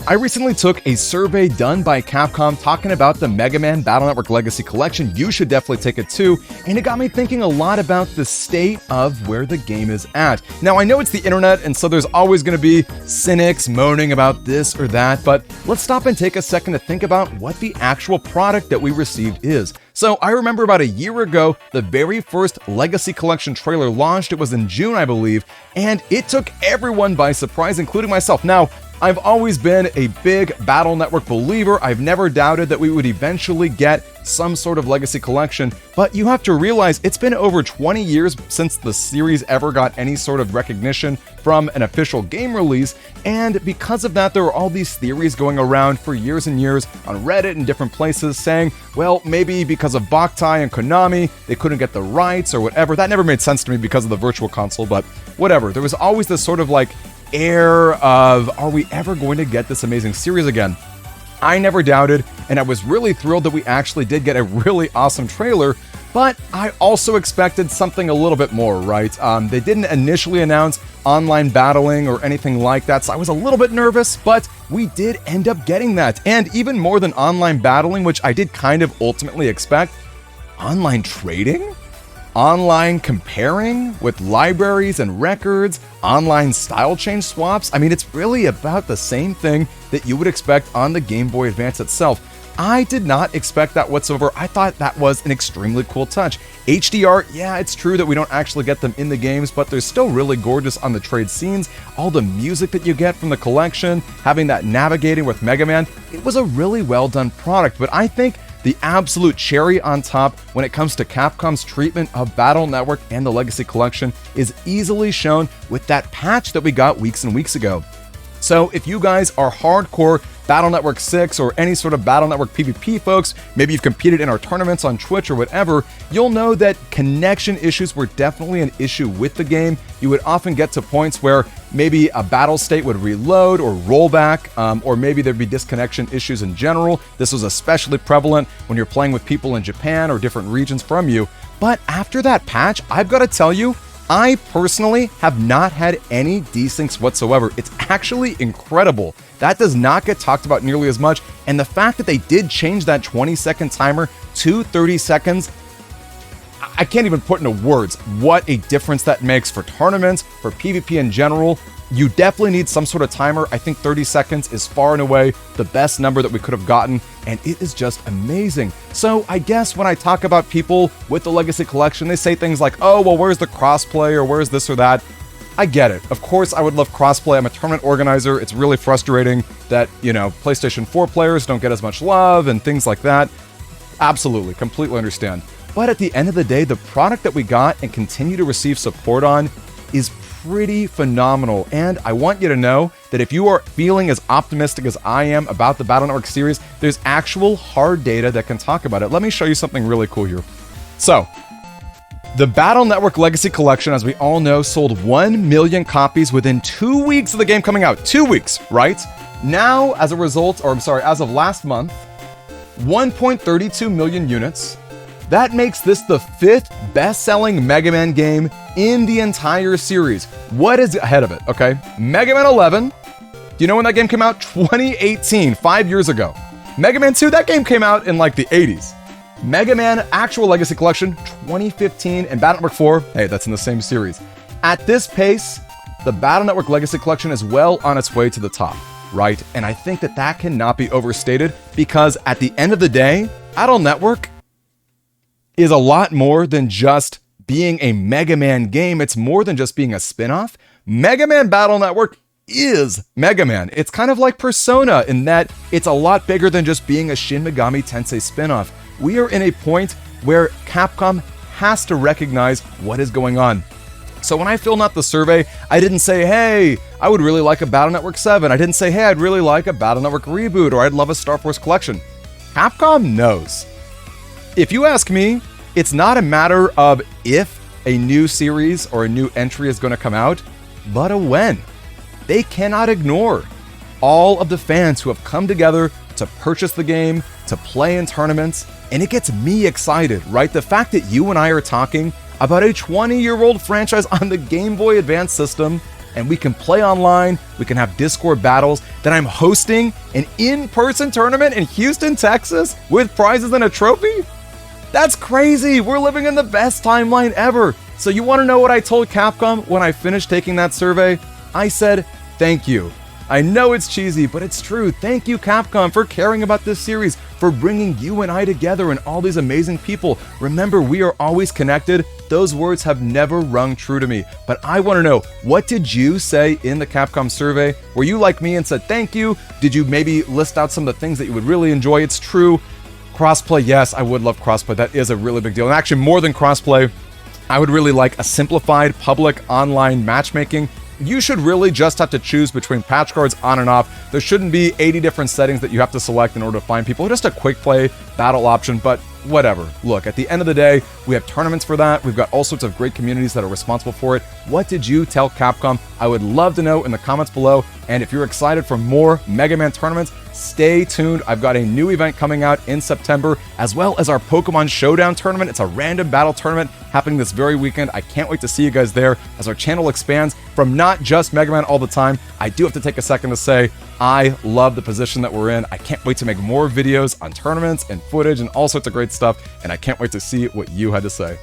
I recently took a survey done by Capcom talking about the Mega Man Battle Network Legacy Collection. You should definitely take it too, and it got me thinking a lot about the state of where the game is at. Now, I know it's the internet, and so there's always going to be cynics moaning about this or that, but let's stop and take a second to think about what the actual product that we received is. So I remember about a year ago, the very first Legacy Collection trailer launched. It was in June, I believe, and it took everyone by surprise, including myself. Now, I've always been a big Battle Network believer. I've never doubted that we would eventually get some sort of Legacy Collection, but you have to realize it's been over 20 years since the series ever got any sort of recognition from an official game release, and because of that, there were all these theories going around for years and years on Reddit and different places saying, well, maybe because of Boktai and Konami, they couldn't get the rights or whatever. That never made sense to me because of the Virtual Console, but whatever. There was always this sort of like air of, are we ever going to get this amazing series again? I never doubted, and I was really thrilled that we actually did get a really awesome trailer, but I also expected something a little bit more, right? They didn't initially announce online battling or anything like that, so I was a little bit nervous, but we did end up getting that. And even more than online battling, which I did kind of ultimately expect, online trading? Online comparing with libraries and records, online style change swaps. I mean, it's really about the same thing that you would expect on the Game Boy Advance itself. I did not expect that whatsoever. I thought that was an extremely cool touch. HDR, yeah, it's true that we don't actually get them in the games, but they're still really gorgeous on the trade scenes. All the music that you get from the collection, having that navigating with Mega Man, it was a really well done product, but I think the absolute cherry on top when it comes to Capcom's treatment of Battle Network and the Legacy Collection is easily shown with that patch that we got weeks and weeks ago. So if you guys are hardcore Battle Network 6 or any sort of Battle Network PvP folks, maybe you've competed in our tournaments on Twitch or whatever, you'll know that connection issues were definitely an issue with the game. You would often get to points where maybe a battle state would reload or roll back, or maybe there'd be disconnection issues in general. This was especially prevalent when you're playing with people in Japan or different regions from you. But after that patch, I've got to tell you, I personally have not had any desyncs whatsoever. It's actually incredible. That does not get talked about nearly as much, and the fact that they did change that 20-second timer to 30 seconds, I can't even put into words what a difference that makes for tournaments, for PvP in general. You definitely need some sort of timer. I think 30 seconds is far and away the best number that we could have gotten, and it is just amazing. So I guess when I talk about people with the Legacy Collection, they say things like, oh, well, where's the crossplay or where's this or that? I get it. Of course, I would love crossplay. I'm a tournament organizer. It's really frustrating that, PlayStation 4 players don't get as much love and things like that. Absolutely, completely understand. But at the end of the day, the product that we got and continue to receive support on is pretty phenomenal, and I want you to know that if you are feeling as optimistic as I am about the Battle Network series, there's actual hard data that can talk about it. Let me show you something really cool here. So, the Battle Network Legacy Collection, as we all know, sold 1 million copies within 2 weeks of the game coming out. 2 weeks, right? Now, as of last month, 1.32 million units. That makes this the 5th best-selling Mega Man game in the entire series. What is ahead of it, okay? Mega Man 11, do you know when that game came out? 2018, 5 years ago. Mega Man 2, that game came out in like the 80s. Mega Man Actual Legacy Collection, 2015, and Battle Network 4, hey, that's in the same series. At this pace, the Battle Network Legacy Collection is well on its way to the top, right? And I think that that cannot be overstated because at the end of the day, Battle Network is a lot more than just being a Mega Man game. It's more than just being a spin-off. Mega Man Battle Network is Mega Man. It's kind of like Persona in that it's a lot bigger than just being a Shin Megami Tensei spin-off. We are in a point where Capcom has to recognize what is going on. So when I filled out the survey, I didn't say, hey, I would really like a Battle Network 7. I didn't say, hey, I'd really like a Battle Network reboot, or I'd love a Star Force collection. Capcom knows. If you ask me, it's not a matter of if a new series or a new entry is going to come out, but a when. They cannot ignore all of the fans who have come together to purchase the game, to play in tournaments, and it gets me excited, right? The fact that you and I are talking about a 20-year-old franchise on the Game Boy Advance system and we can play online, we can have Discord battles, that I'm hosting an in-person tournament in Houston, Texas with prizes and a trophy? That's crazy! We're living in the best timeline ever! So you want to know what I told Capcom when I finished taking that survey? I said, thank you. I know it's cheesy, but it's true. Thank you, Capcom, for caring about this series, for bringing you and I together and all these amazing people. Remember, we are always connected. Those words have never rung true to me. But I want to know, what did you say in the Capcom survey? Were you like me and said thank you? Did you maybe list out some of the things that you would really enjoy? It's true. Crossplay, yes, I would love crossplay. That is a really big deal. And actually, more than crossplay, I would really like a simplified public online matchmaking. You should really just have to choose between patch cards on and off. There shouldn't be 80 different settings that you have to select in order to find people. Just a quick play battle option, but whatever. Look, at the end of the day, we have tournaments for that. We've got all sorts of great communities that are responsible for it. What did you tell Capcom? I would love to know in the comments below. And if you're excited for more Mega Man tournaments, stay tuned. I've got a new event coming out in September, as well as our Pokemon Showdown tournament. It's a random battle tournament happening this very weekend. I can't wait to see you guys there as our channel expands from not just Mega Man all the time. I do have to take a second to say, I love the position that we're in. I can't wait to make more videos on tournaments and footage and all sorts of great stuff, and I can't wait to see what you had to say.